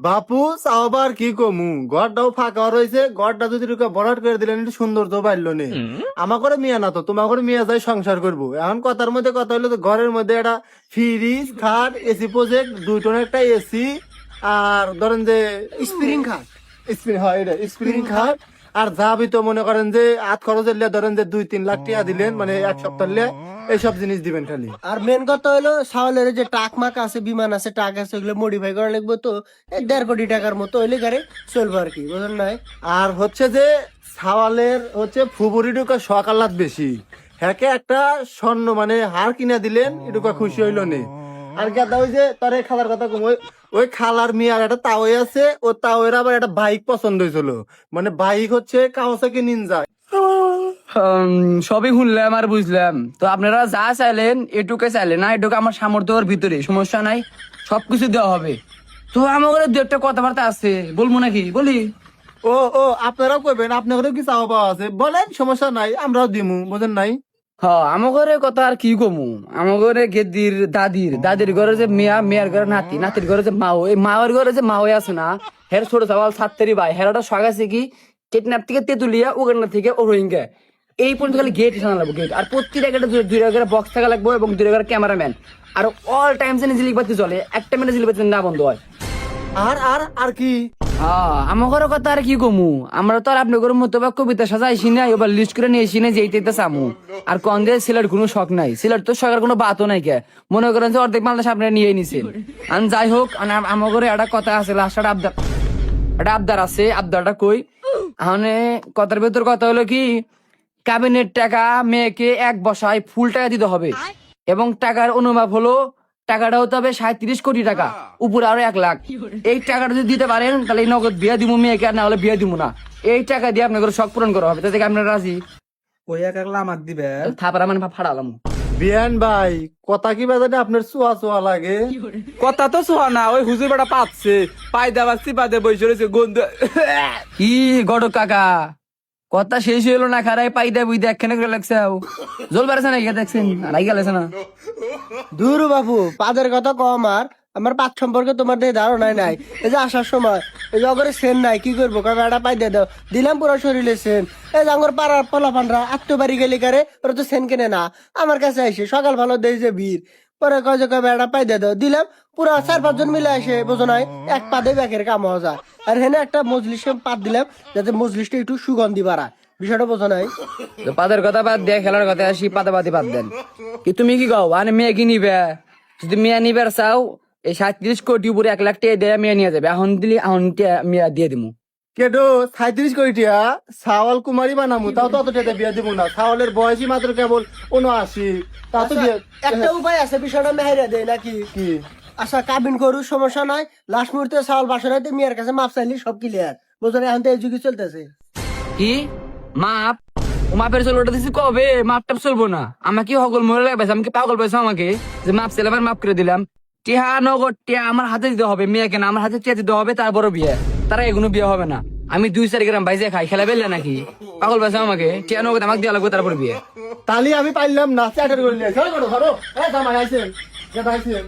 বাপু চাওবার কি কমু, ঘরটাও ফাঁকা রয়েছে। ঘরটা যদি বরাট করে দিলেন একটু সুন্দর তো পারলো নে। আমার করে মিয়া না তো তোমার করে মিয়া যাই সংসার করবো। এখন কথার মধ্যে কথা হলো তো, ঘরের মধ্যে একটা ফ্রিজ, খাট, এসি প্রজেক্ট, 2 টনের একটা এসি, আর ধরেন যে স্প্রিং খাট। স্প্রিং খাট। আর যাবি তো মনে করেন যে আট খরচের লিয়া ধরেন যে 2-3 লাখ টাকা দিলেন, মানে এক সপ্তাহ লিয়া এইসব জিনিস দিবেন খালি। আর মেন কথা হলো সাওয়ালের যে ট্রাক মাক আছে, বিমান আছে, ট্রাক আছে, ওগুলো মডিফাই করা লাগবে তো 1.5 কোটি টাকার মতো হইলে গাড়ি চলবে আর কি, বুঝলেন নাই? আর হচ্ছে যে সাওয়ালের হচ্ছে ফুবুরি ঢুকা শখ আহ্লাদ বেশি। হ্যাকে একটা স্বর্ণ মানে হার কিনা দিলেন, এটুকা খুশি হইল নে। আর গাদা ওই যে তার এই খালার কথা কম, ওই খালার মিয়ার একটা তাওই আছে, ও তাওয়ের আবার একটা বাইক পছন্দ হয়েছিল। মানে বাইক হচ্ছে কাওয়াসাকি নিনজা। সবই শুনলাম আর বুঝলাম। তো আপনারা যা চাইলেন এটুকে চাইলেন না, এটুকু আমার সামর্থ্যের ভিতরে, সমস্যা নাই, সবকিছু দেওয়া হবে। তো আমার দু একটা কথাবার্তা আছে, বলবো নাকি? বলি। ও ও আপনারাও কইবেন, আপনাদেরও কি চাওয়া পাওয়া আছে বলেন, সমস্যা নাই, আমরাও দিমু, বুঝেন নাই। আমার ঘরে কথা আর কি কমু। আমার ঘরে গেদির দাদির দাদির ঘরে যে মেয়া, মেয়ার ঘরে নাতি, নাতির ঘরে যে মাও, এই মাওয়ার ঘরে যে মাও আছে না, হের ছোট চাওয়াল ছাত্রেরই ভাই, হেরাটা শখ আছে কি টেকনাপ থেকে তেতুলিয়া, ওখান থেকে ও রোহিঙ্গা। এই পর্যন্ত খালি গেট সানা লাগবো, গেট। আর প্রত্যেক একটা 2 টাকা বক্স থাকা লাগবো এবং 2 টাকার ক্যামেরাম্যান। আর অল টাইম যেন জিলিপাতি চলে, একটা মিনিট জিলিপাতি না বন্ধ হয়। আর আর আর কি? আমার ঘরের কথা আর কি কমু। আমরা তো আর আপনার ঘরের মতো বা কবিতা সাজাইছি না, এবার লিস্ট করে নিয়েছি না যে এইটা চামু। আর কন দিয়ে সিলেট কোনো শখ নাই, সিলেট তো শখের কোনো বাতও নাই। কে মনে করেন যে অর্ধেক বাংলাদেশ আপনারা নিয়ে নিছেন। আর যাই হোক, আমার ঘরে একটা কথা আছে, লাস্ট একটা আবদার আছে। আবদারটা কই, মানে কথার ভেতর কথা হলো কি, কাবিনের টাকা মেয়েকে এক বসায় ফুল টাকা দিতে হবে, এবং টাকার অনুমাপ হলো টাকাটা হতে হবে 37 কোটি টাকা, উপরে আরো 1 লাখ। এই টাকাটা যদি দিতে পারেন তাহলে এই নগদ বিয়ে দিব মেয়েকে, আর না হলে বিয়ে দিব না। এই টাকা দিয়ে আপনাদের শখ পূরণ করা হবে, তাতে কি আপনারা রাজি? ওই 1 লাখ আমাক দিবে। থাপারা মানে ফাড়ালাম। বিয়ান ভাই, কথা কি বাজারে আপনার চুয়া চুয়া লাগে? কথা তো শোয়া না, ওই হুজুর বেটা পাচ্ছে পায়দা বা চিপাতে বসে রয়েছে গন্ধ। কি গড়ক কাকা, কথা শেষ হইলো না, খারাই পাইদা বুইদা একখানে করে লাগছে। জল বাড়ছে না, গিয়ে দেখছেন রাই গেলেছে না। দূর বাবু, পাদের কথা কম। আর আমার পাত সম্পর্কে তোমার দিয়ে ধারণাই নাই। এই যে আসার সময় এই যে অগরে সেন নাই, কি করবো, কবে একটা পাই দিয়ে দাও, দিলাম পুরো শরীরে সেন। এই যে আমার পাড়ার পোলাপানরা আত্মবাড়ি গেলে কারে ওরা তো সেন কেনে না, আমার কাছে আসে সকাল ভালো দেয় যে ভিড়, পরে কয় যে কবে একটা পাই দিয়ে দাও, দিলাম পুরো 4-5 জন মিলে আসে, বোঝো নাই, এক পাদে ব্যাগের কাম হওয়া যায়। আর হেনে একটা মজলিসে পাত দিলাম যাতে মজলিসটা একটু সুগন্ধি বাড়ায়, বিষয়টা বোঝো নাই? তো পাদের কথা বাদ দিয়ে খেলার কথা আসি, পাতাপাতি বাদ দেন। কি তুমি কি কও, মানে মেয়ে কি নিবে? যদি মেয়ে নিবার চাও, এই 37 কোটি উপরে 1 লাখ টাকা দিয়ে মেয়ে নিয়ে যাবে। এখন দিলি এখন মেয়ে দিয়ে দিমু। কেডো 37 কোটি টিয়া সাওয়াল কুমারী বানামু, তাও তো অত টাকা বিয়া দিব না। সাওয়ালের বয়সই মাত্র কেবল 79, তা তো বিয়া একটা উপায় আছে, বিষয়টা মেহেরা দেয় নাকি? কি? আচ্ছা, কাবিন করু, সমস্যা নাই, লাস্ট মুহূর্তে চাউল বাসরাইতে মেয়ের কাছে মাপ চাইলি সব ক্লিয়ার, বুঝলেন? এখন তো এই যুগে চলতেছে। কি মাপ? ও মাপের চলটা দিছি কবে? মাপটা চলবো না, আমাকে হগল মরে লাগবে, আমাকে পাগল পাইছো আমাকে যে মাপ চাইলে আবার মাপ করে দিলাম। টিহা নগদ টিহা আমার হাতে দিতে হবে, মেয়েকে না, আমার হাতে টিয়া দিতে হবে, তারপরও বিয়ে। তারা এগুলো বিয়ে হবে না। আমি 2-4 গ্রাম বাইজে খাই, খেলা বেললে নাকি? পাগল পাইছো আমাকে? টিয়া নগদ আমাকে দেওয়া লাগবে, তারপর বিয়ে। তাহলে আমি পাইলাম না, চ্যাটার করে নিয়ে ধরো ধরো। জামাই আইছেন, জামাই আইছেন।